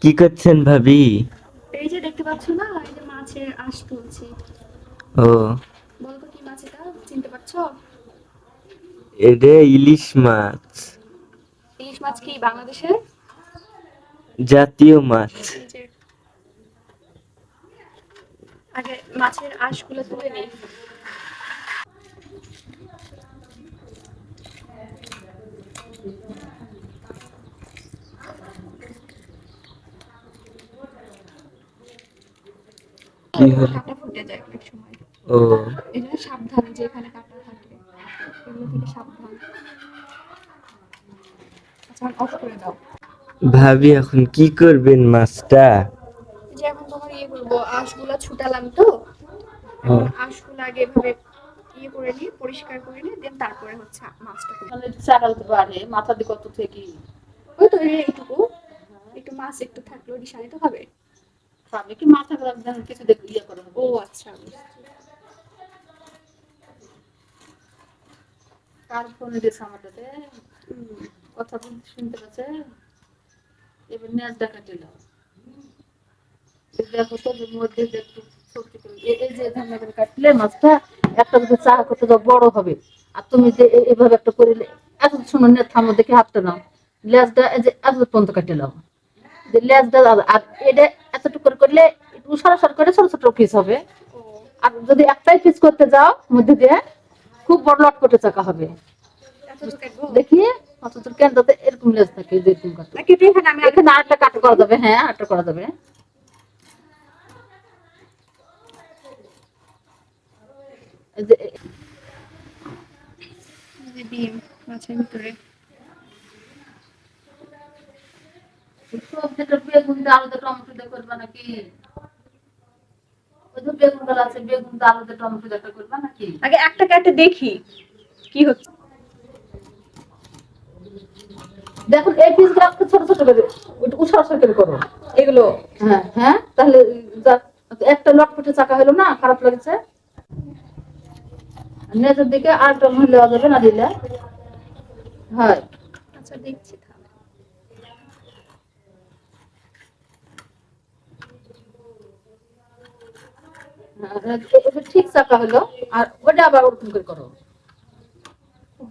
কি করছেন ভাবি? এই যে দেখতে পাচ্ছ না, এই যে মাছের আঁশ তুলছি। ও, বলো তো কি মাছ এটা, চিনতে পারছো? এটা ইলিশ মাছ, ইলিশ মাছ কি বাংলাদেশের? জাতীয় মাছ। এই যে আগে মাছের আঁশগুলো তুলে নিই। কি এগুলো হলো? কাঁটা ফুটে যায় অনেক সময়। ও, এই জন্য সাবধানে, যে এখানে কাঁটা থাকে এগুলো থেকে সাবধান। আচ্ছা অফ করে দাও। ভাবি এখন কি করবেন মাছটা? এই যে এখন তোমার ইয়ে করবো, আঁশগুলো ছুটালাম তো, ও, এখন আঁশগুলো আগে এভাবে ইয়ে করে নিই, পরিষ্কার করে নিই, দেন তারপরে হচ্ছে মাছটা করি। মানে চাকাতে পারে মাথা দিয়ে কত থেকে ওই তো এইটুকু, একটু মাছ একটু থাকলেও ডিশানিত হবে। খাবে কি মাথা খারাপ যেন কিছু দেখে ইয়ে করে ও আচ্ছা, কার ফোনে দিয়েছে আমাদের হুম। কথা বলতে শুনতে পাচ্ছে। এবার নেট দেখা দিল দেখো তো এর মধ্যে যে একটু সত্যি করে এই যে এখানে এখানে কাটলে মাছটা একটা যদি চা করতে যাও বড় হবে। আর তুমি যে এইভাবে একটা করলে এত সময় নেট থামো দেখে হাতটা নাও, লেজটা এই যে এত পর্যন্ত কাটে নাও, যে লেজটা আর এটা এতটুকু করে করলে একটু সরাসরি করে ছোট ছোট পিস হবে। ও আর যদি একটাই পিস করতে যাও মধ্যে দিয়ে খুব বড় লটকটে চাকা হবে। এতটুকু কাটবো দেখি অথচ কেন্দ্রতে এরকম লেজ থাকে যে এরকম কাটো। নাকি? তো এখানে আমি এখানে আরেকটা কাট করা যাবে, হ্যাঁ আরেকটা করা যাবে। এই যে ডিম মাছের ভিতরে। সবজিটা বেগুন দিয়ে আলু দিয়ে টমেটো দিয়ে করবা নাকি? ওই যে বেগুন গুলো আছে বেগুন দিয়ে আলু দিয়ে টমেটো দিয়ে করবা নাকি? আগে একটা কাটে দেখি কি হচ্ছে। দেখুন এই পিস গুলো একটু ছোট ছোট করে ওইটুকু সরাসরি করে করো। এগুলো হ্যাঁ হ্যাঁ তাহলে একটা লটপটে চাকা হলো না, খারাপ লাগছে। নেজের দিকে আরেকটা মহিলা দেওয়া যাবে না দিলে হয়। আচ্ছা দেখছি তাহলে। এটা ঠিক চাকা হলো। আর ওটা আবার ওরকম করে করো।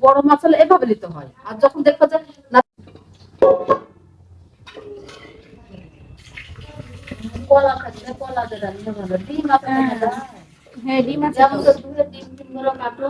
বড় মাছ হলে এভাবে নিতে হয়, আর যখন দেখো যে না কলা থাকলে কলা দিয়ে রান্না ভালো, ডিম আছে না? হ্যাঁ ডিম আছে তো। যেমন করে তুমি ডিম ডিম করে কাটো